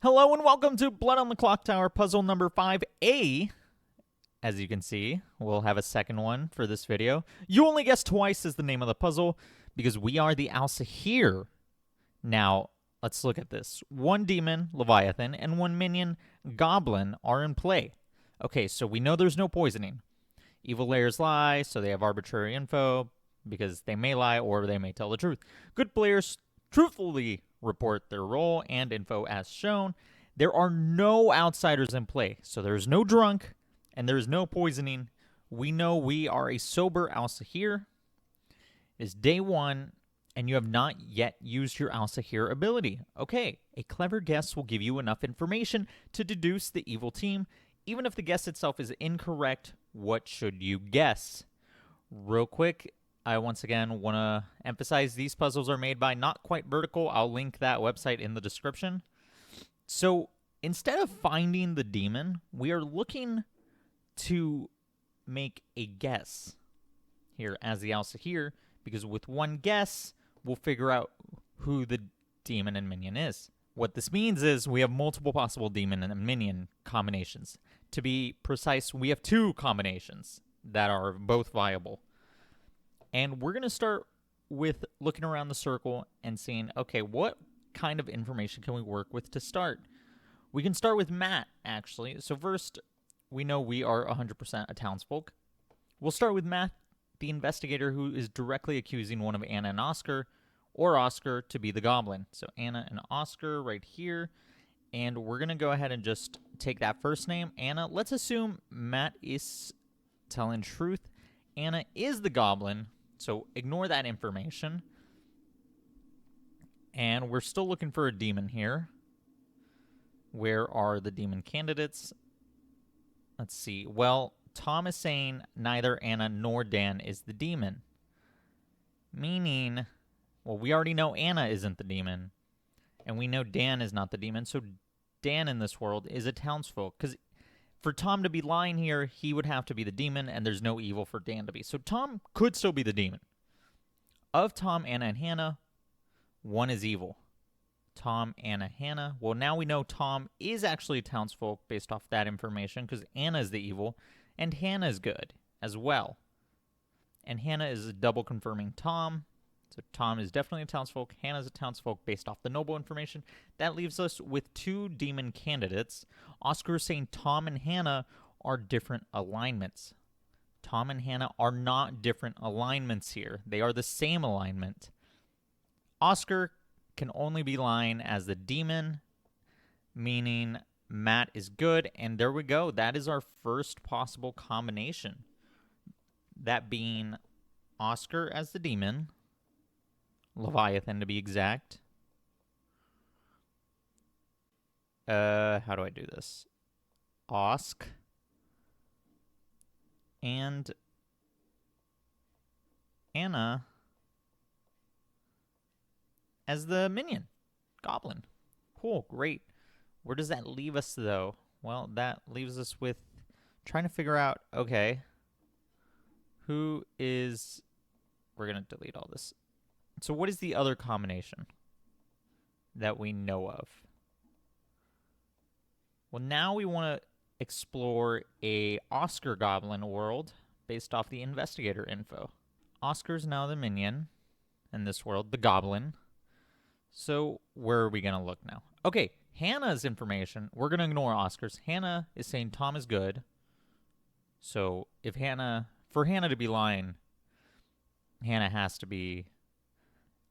Hello and welcome to Blood on the Clocktower puzzle number 5A. As you can see, we'll have a second one for this video. You only guessed twice is the name of the puzzle because we are the Al-Sahir. Now, let's look at this. One demon, Leviathan, and one minion, Goblin, are in play. Okay, so we know there's no poisoning. Evil layers lie, so they have arbitrary info because they may lie or they may tell the truth. Good players truthfully report their role and info as shown. There are no outsiders in play, so there's no drunk and there's no poisoning. We know we are a sober Al-Sahir. It is day one, and you have not yet used your Al-Sahir ability. Okay, a clever guess will give you enough information to deduce the evil team. Even if the guess itself is incorrect, what should you guess? Real quick, I once again want to emphasize these puzzles are made by Not Quite Vertical. I'll link that website in the description. So instead of finding the demon, we are looking to make a guess here as the Al-Sahir, because with one guess, we'll figure out who the demon and minion is. What this means is we have multiple possible demon and minion combinations. To be precise, we have two combinations that are both viable. And we're going to start with looking around the circle and seeing, okay, what kind of information can we work with to start? We can start with Matt, actually. So first, we know we are 100% a townsfolk. We'll start with Matt, the investigator who is directly accusing one of Anna and Oscar, or Oscar, to be the goblin. So Anna and Oscar right here. And we're going to go ahead and just take that first name, Anna. Let's assume Matt is telling truth. Anna is the goblin. So ignore that information. And we're still looking for a demon here. Where are the demon candidates? Let's see. Well, Tom is saying neither Anna nor Dan is the demon. Meaning, well, we already know Anna isn't the demon. And we know Dan is not the demon. So Dan in this world is a townsfolk. Because for Tom to be lying here, he would have to be the demon, and there's no evil for Dan to be. So Tom could still be the demon. Of Tom, Anna, and Hannah, one is evil. Tom, Anna, Hannah. Well, now we know Tom is actually a townsfolk based off that information because Anna is the evil, and Hannah is good as well. And Hannah is double confirming Tom. So Tom is definitely a townsfolk. Hannah's a townsfolk based off the noble information. That leaves us with two demon candidates. Oscar is saying Tom and Hannah are different alignments. Tom and Hannah are not different alignments here. They are the same alignment. Oscar can only be lying as the demon, meaning Matt is good. And there we go. That is our first possible combination. That being Oscar as the demon, Leviathan to be exact. How do I do this? Osk and Anna as the minion, goblin. Cool, great. Where does that leave us, though? Well, that leaves us with trying to figure out, okay, who is... We're going to delete all this. So what is the other combination that we know of? Well, now we want to explore a Oscar goblin world based off the investigator info. Oscar's now the minion in this world, the goblin. So where are we going to look now? Okay, Hannah's information, we're going to ignore Oscar's. Hannah is saying Tom is good. So if for Hannah to be lying, Hannah has to be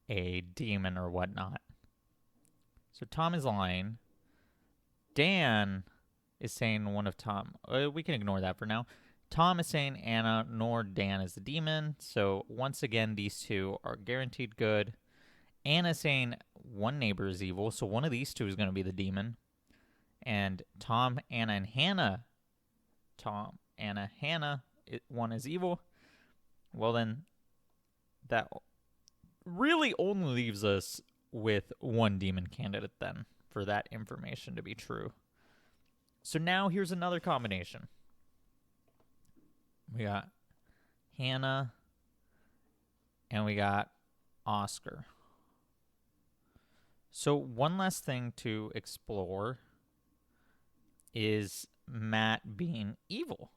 a demon or whatnot. So Tom is lying. Dan is saying one of Tom. We can ignore that for now. Tom is saying Anna nor Dan is the demon. So once again, these two are guaranteed good. Anna is saying one neighbor is evil. So one of these two is going to be the demon. And Tom, Anna, and Hannah. Tom, Anna, Hannah. One is evil. Well then, that really only leaves us with one demon candidate then for that information to be true. So now here's another combination. We got Hannah and we got Oscar. So one last thing to explore is Matt being evil.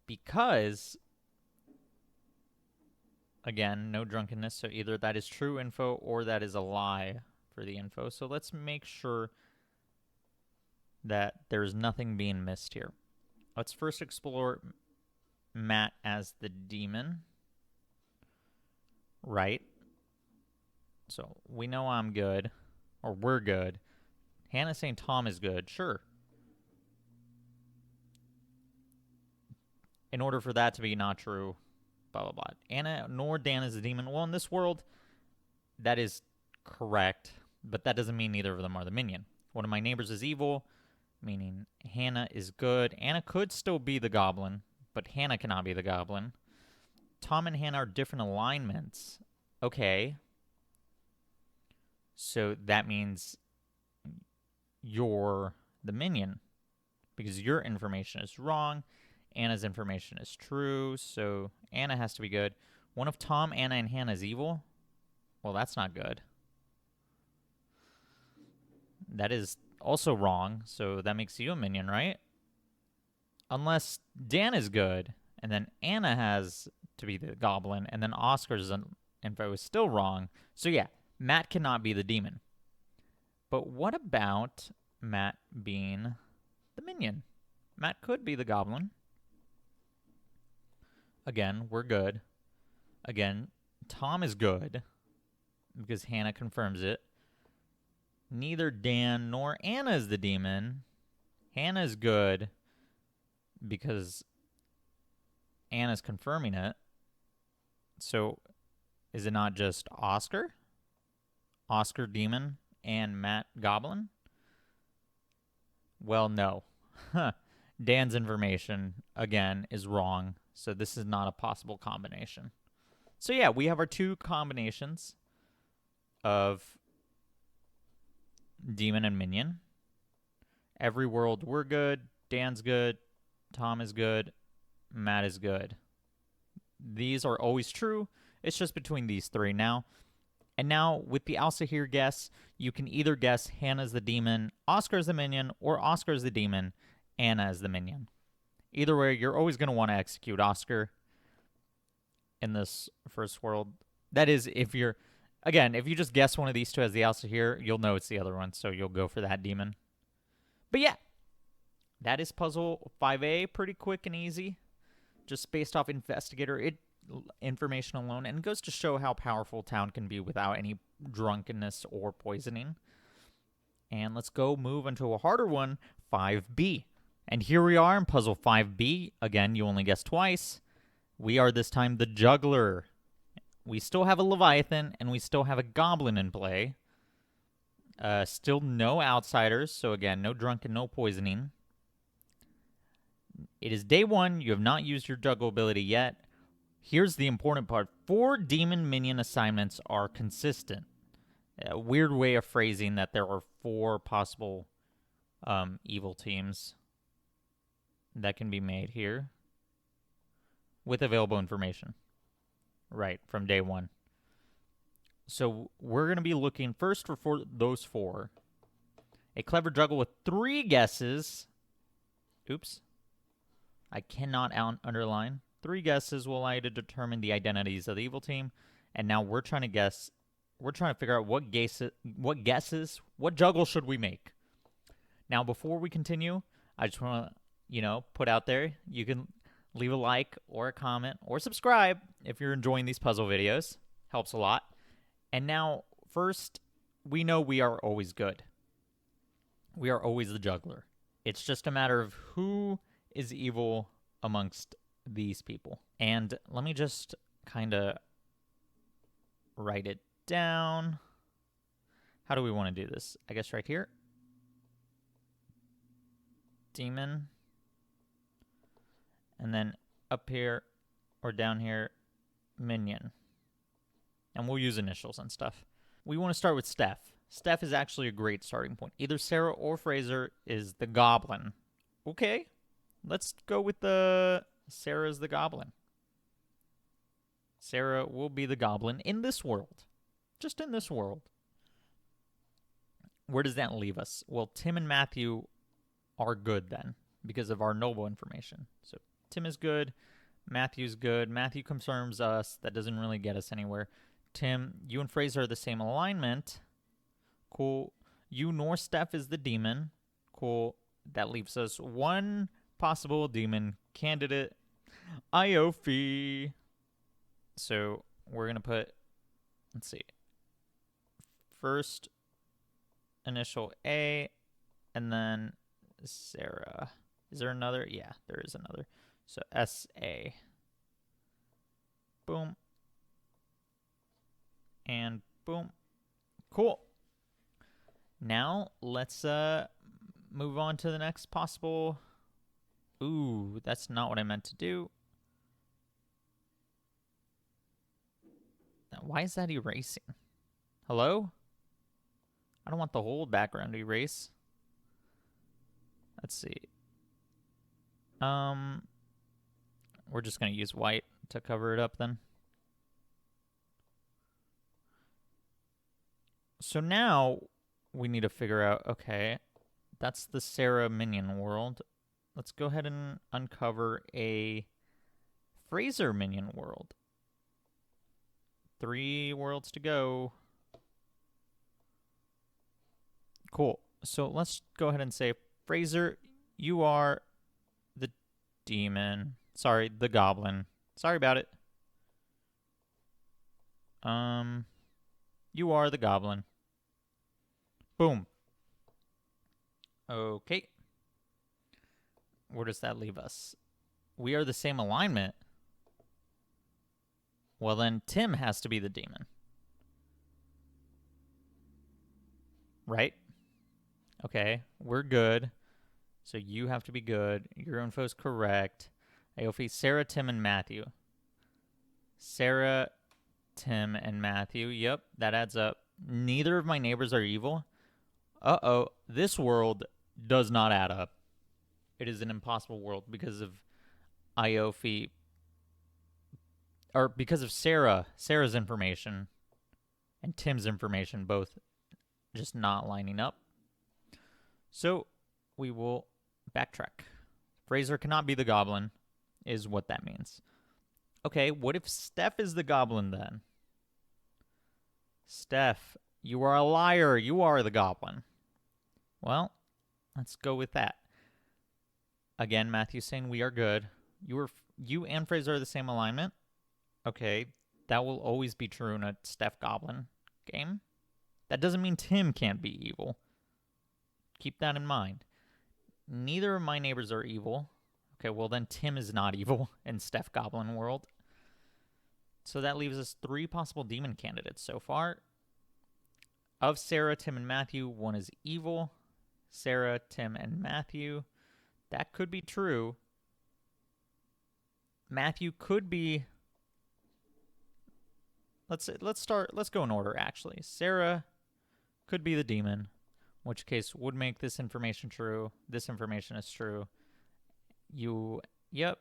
Because, again, no drunkenness, so either that is true info or that is a lie for the info. So let's make sure that there's nothing being missed here. Let's first explore Matt as the demon. Right? So we know I'm good, or we're good. Hannah's saying Tom is good. Sure. In order for that to be not true, blah, blah, blah. Anna nor Dan is a demon. Well, in this world, that is correct, but that doesn't mean neither of them are the minion. One of my neighbors is evil, meaning Hannah is good. Anna could still be the goblin, but Hannah cannot be the goblin. Tom and Hannah are different alignments. Okay. So that means you're the minion because your information is wrong. Anna's information is true, so Anna has to be good. One of Tom, Anna, and Hannah is evil? Well, that's not good. That is also wrong, so that makes you a minion, right? Unless Dan is good, and then Anna has to be the goblin, and then Oscar's info is still wrong. So yeah, Matt cannot be the demon. But what about Matt being the minion? Matt could be the goblin. Again, we're good. Again, Tom is good because Hannah confirms it. Neither Dan nor Anna is the demon. Hannah is good because Anna's confirming it. So is it not just Oscar? Oscar demon and Matt goblin? Well, no. Dan's information, again, is wrong. So this is not a possible combination. So yeah, we have our two combinations of demon and minion. Every world we're good. Dan's good. Tom is good. Matt is good. These are always true. It's just between these three now. And now with the Alsahir guess, you can either guess Hannah's the demon, Oscar's the minion, or Oscar's the demon, Anna is the minion. Either way, you're always going to want to execute Oscar in this first world. That is, if you're, again, if you just guess one of these two as the Alsahir, you'll know it's the other one, so you'll go for that demon. But yeah, that is puzzle 5A, pretty quick and easy, just based off investigator information alone, and it goes to show how powerful town can be without any drunkenness or poisoning. And let's go move into a harder one, 5B. And here we are in puzzle 5B. Again, you only guessed twice. We are this time the juggler. We still have a Leviathan, and we still have a goblin in play. Still no outsiders, so again, no drunk and no poisoning. It is day one. You have not used your juggle ability yet. Here's the important part. 4 demon minion assignments are consistent. A weird way of phrasing that there are 4 possible evil teams that can be made here with available information. Right, from day one. So we're going to be looking first for those 4. A clever juggle with 3 guesses. Oops. I cannot underline. 3 guesses will allow you to determine the identities of the evil team. And now we're trying to guess. We're trying to figure out what juggle should we make. Now, before we continue, I just want to, put out there, you can leave a like or a comment or subscribe if you're enjoying these puzzle videos. Helps a lot. And now, first, we know we are always good. We are always the juggler. It's just a matter of who is evil amongst these people. And let me just kind of write it down. How do we want to do this? I guess right here. Demon. And then up here or down here, minion. And we'll use initials and stuff. We want to start with Steph. Steph is actually a great starting point. Either Sarah or Fraser is the goblin. Okay. Let's go with Sarah's the goblin. Sarah will be the goblin in this world. just in this world. Where does that leave us? Well, Tim and Matthew are good then because of our noble information. So Tim is good. Matthew's good. Matthew confirms us. That doesn't really get us anywhere. Tim, you and Fraser are the same alignment. Cool. You nor Steph is the demon. Cool. That leaves us one possible demon candidate. Iofi. So we're going to put, let's see, first initial A, and then Sarah. Is there another? Yeah, there is another. So S-A. Boom. And boom. Cool. Now, let's move on to the next possible. Ooh, that's not what I meant to do. Why is that erasing? Hello? I don't want the whole background to erase. Let's see. We're just going to use white to cover it up then. So now we need to figure out, okay, that's the Sarah minion world. Let's go ahead and uncover a Fraser minion world. 3 worlds to go. Cool. So let's go ahead and say, Fraser, you are the demon. Sorry, the goblin. Sorry about it. You are the goblin. Boom. Okay. Where does that leave us? We are the same alignment. Well, then Tim has to be the demon. Right? Okay, we're good. So you have to be good. Your info's correct. Aofi, Sarah, Tim, and Matthew. Sarah, Tim, and Matthew. Yep, that adds up. Neither of my neighbors are evil. Uh-oh, this world does not add up. It is an impossible world because of Aofi, or because of Sarah's information and Tim's information, both just not lining up. So we will backtrack. Fraser cannot be the goblin, is what that means. Okay, what if Steph is the goblin then? Steph, you are a liar. You are the goblin. Well, let's go with that. Again, Matthew's saying we are good. You and Fraser are the same alignment. Okay, that will always be true in a Steph Goblin game. That doesn't mean Tim can't be evil. Keep that in mind. Neither of my neighbors are evil. Okay, well then Tim is not evil in Steph Goblin world. So that leaves us 3 possible demon candidates so far. Of Sarah, Tim, and Matthew, one is evil. Sarah, Tim, and Matthew. That could be true. Matthew could be... Let's go in order, actually. Sarah could be the demon, in which case would make this information true. This information is true. Yep.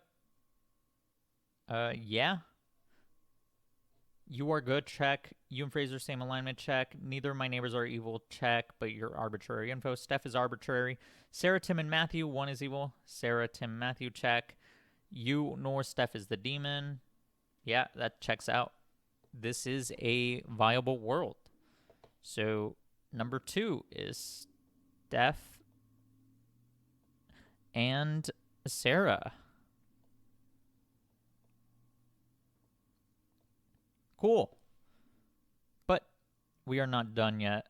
Yeah. You are good, check. You and Fraser, same alignment, check. Neither of my neighbors are evil, check, but you're arbitrary info. Steph is arbitrary. Sarah, Tim, and Matthew, one is evil. Sarah, Tim, Matthew, check. You nor Steph is the demon. Yeah, that checks out. This is a viable world. So, number 2 is Steph and Sarah. Cool. But we are not done yet.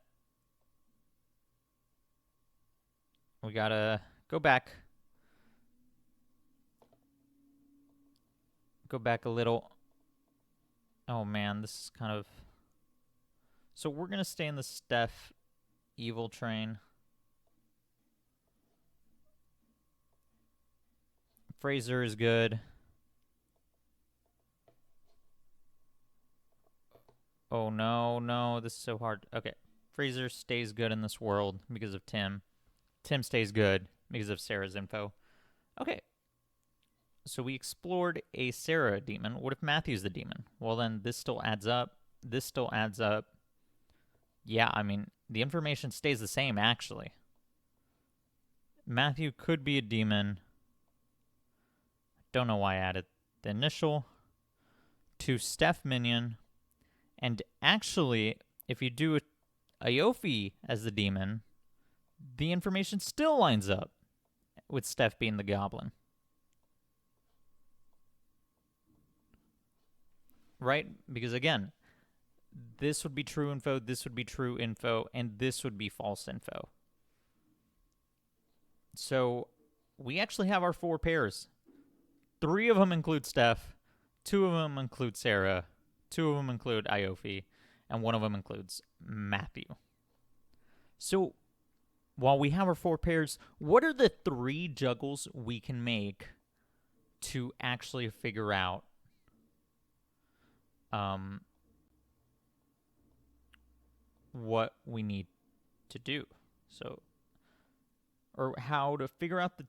We gotta go back. Go back a little. Oh man, this is kind of... So we're gonna stay in the Steph evil train. Fraser is good. Oh no, this is so hard. Okay, Fraser stays good in this world because of Tim. Tim stays good because of Sarah's info. Okay, so we explored a Sarah demon. What if Matthew's the demon? Well then, this still adds up. This still adds up. Yeah, I mean, the information stays the same, actually. Matthew could be a demon. Don't know why I added the initial. To Steph minion. And actually, if you do Iofi as the demon, the information still lines up with Steph being the goblin. Right? Because again, this would be true info, this would be true info, and this would be false info. So we actually have our 4 pairs. 3 of them include Steph, 2 of them include Sarah, 2 of them include Iofi, and 1 of them includes Matthew. So while we have our 4 pairs, what are the 3 juggles we can make to actually figure out what we need to do? So, or how to figure out the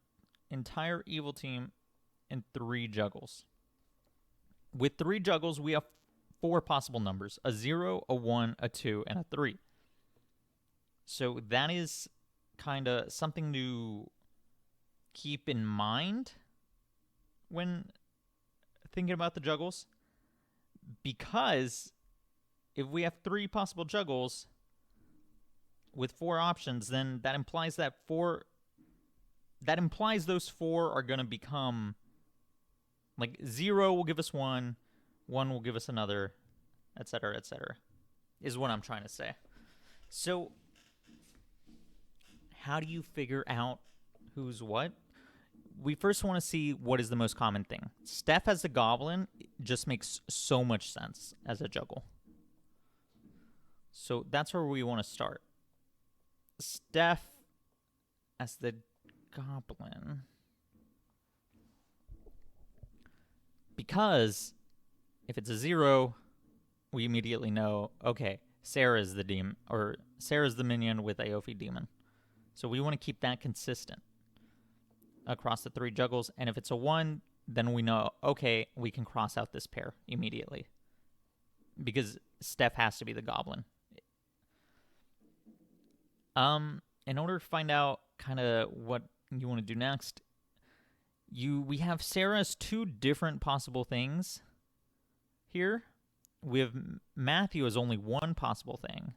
entire evil team in 3 juggles. With 3 juggles, we have 4 possible numbers: a 0, a 1, a 2, and a 3. So that is kind of something to keep in mind when thinking about the juggles, because if we have 3 possible juggles with 4 options, then that implies that those 4 are going to become, like, 0 will give us 1, 1 will give us another, etc., etc., is what I'm trying to say. So how do you figure out who's what? We first want to see what is the most common thing. Steph as the goblin just makes so much sense as a juggle. So that's where we want to start. Steph as the goblin. Because if it's a 0, we immediately know, okay, Sarah's the demon, or Sarah's the minion with Iofi demon. So we want to keep that consistent across the 3 juggles. And if it's a 1, then we know, okay, we can cross out this pair immediately, because Steph has to be the goblin. In order to find out kind of what you want to do next, we have Sarah's 2 different possible things here. We have Matthew as only 1 possible thing,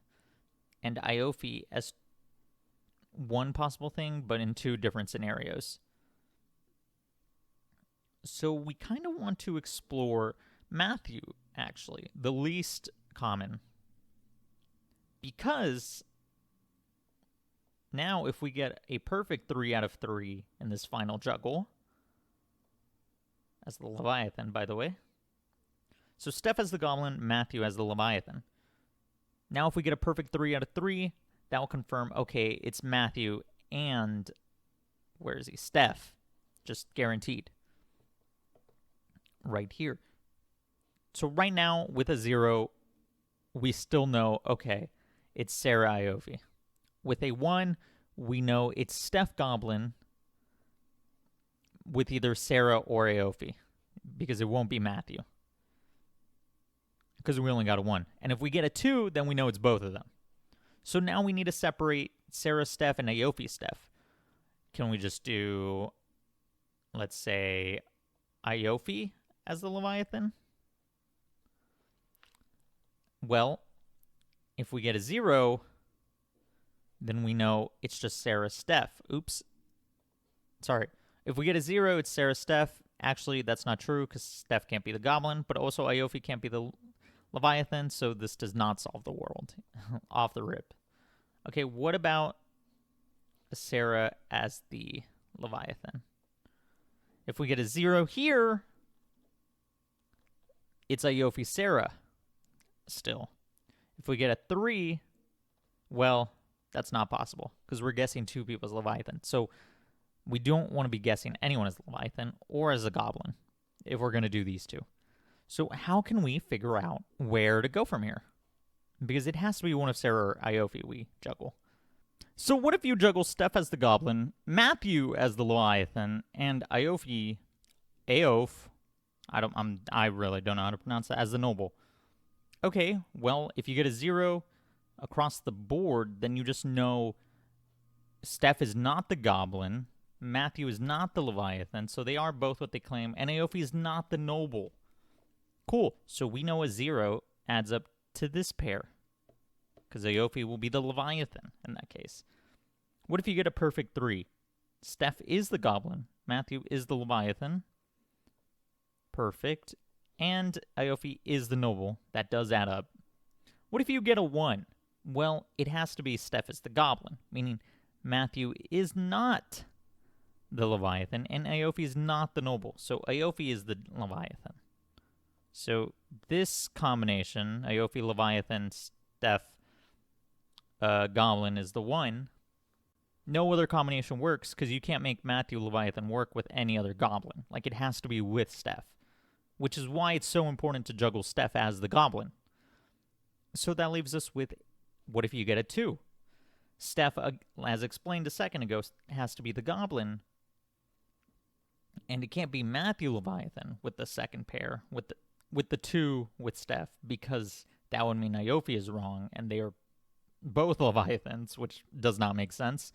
and Iofi as 1 possible thing, but in 2 different scenarios. So we kind of want to explore Matthew, actually, the least common. Because now if we get a perfect 3 out of 3 in this final juggle, as the Leviathan, by the way. So Steph as the goblin, Matthew as the Leviathan. Now if we get a perfect 3 out of 3, that will confirm, okay, it's Matthew and, where is he? Steph. Just guaranteed. Right here. So right now, with a 0, we still know, okay, it's Sarah Iofi. With a 1, we know it's Steph Goblin with either Sarah or Iofi, because it won't be Matthew, because we only got a 1. And if we get a 2, then we know it's both of them. So now we need to separate Sarah Steph and Iofi Steph. Can we just do, let's say, Iofi as the Leviathan? Well, if we get a 0, then we know it's just Sarah Steph. Oops. Sorry. If we get a 0, it's Sarah Steph. Actually, that's not true, because Steph can't be the goblin, but also Iofi can't be the Leviathan, so this does not solve the world. Off the rip. Okay, what about Sarah as the Leviathan? If we get a 0 here, it's Iofi Sarah still. If we get a 3, well, that's not possible, because we're guessing 2 people's Leviathan. So we don't want to be guessing anyone as Leviathan or as a goblin if we're going to do these 2. So how can we figure out where to go from here? Because it has to be one of Sarah or Iofi we juggle. So what if you juggle Steph as the goblin, Matthew as the Leviathan, and Iofi, I really don't know how to pronounce that, as the noble? Okay, well, if you get a 0, across the board, then you just know Steph is not the Goblin, Matthew is not the Leviathan, so they are both what they claim, and Aofi is not the Noble. Cool, so we know a 0 adds up to this pair, because Aofi will be the Leviathan in that case. What if you get a perfect 3? Steph is the Goblin, Matthew is the Leviathan. Perfect. And Aofi is the Noble. That does add up. What if you get a 1? Well, it has to be Steph is the Goblin, meaning Matthew is not the Leviathan, and Aofi is not the Noble. So Aofi is the Leviathan. So this combination, Aofi, Leviathan, Steph, Goblin, is the 1. No other combination works because you can't make Matthew Leviathan work with any other Goblin. Like, it has to be with Steph, which is why it's so important to juggle Steph as the Goblin. So that leaves us with, what if you get a 2? Steph, as explained a second ago, has to be the Goblin, and it can't be Matthew Leviathan with the second pair, with the 2 with Steph, because that would mean Aofi is wrong, and they are both Leviathans, which does not make sense.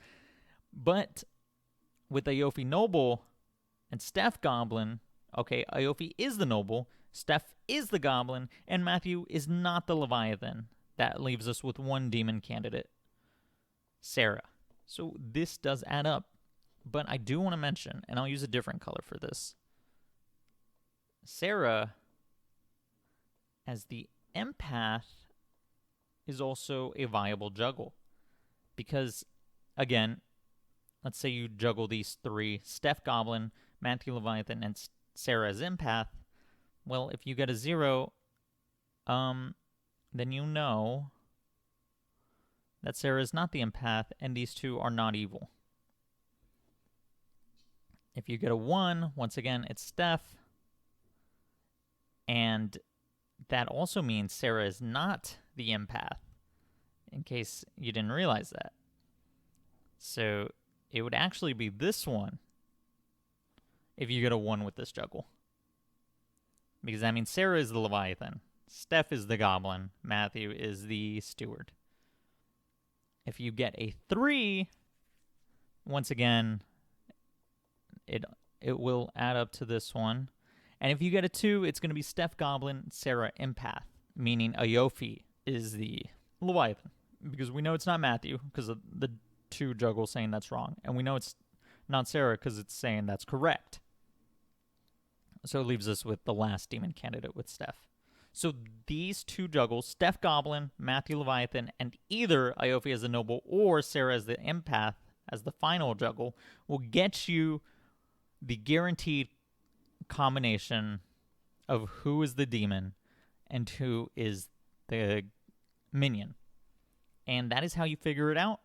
But with Aofi Noble and Steph Goblin, okay, Aofi is the Noble, Steph is the Goblin, and Matthew is not the Leviathan. That leaves us with 1 demon candidate, Sarah. So this does add up. But I do want to mention, and I'll use a different color for this, Sarah, as the empath, is also a viable juggle. Because, again, let's say you juggle these 3, Steph Goblin, Matthew Leviathan, and Sarah as empath. Well, if you get a 0, then you know that Sarah is not the empath, and these 2 are not evil. If you get a 1, once again, it's Steph, and that also means Sarah is not the empath, in case you didn't realize that. So it would actually be this one if you get a 1 with this juggle. Because that means Sarah is the Leviathan, Steph is the Goblin, Matthew is the Steward. If you get a 3, once again, it will add up to this one. And if you get a 2, it's going to be Steph Goblin, Sarah Empath, meaning Aofi is the Leviathan. Because we know it's not Matthew, because of the 2 juggles saying that's wrong. And we know it's not Sarah, because it's saying that's correct. So it leaves us with the last demon candidate with Steph. So these 2 juggles, Steph Goblin, Matthew Leviathan, and either Aofi as the Noble or Sarah as the Empath as the final juggle, will get you the guaranteed combination of who is the demon and who is the minion. And that is how you figure it out.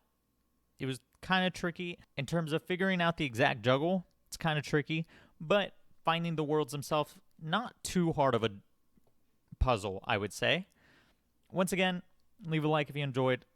It was kind of tricky in terms of figuring out the exact juggle. It's kind of tricky, but finding the worlds themselves, not too hard of a puzzle, I would say. Once again, leave a like if you enjoyed.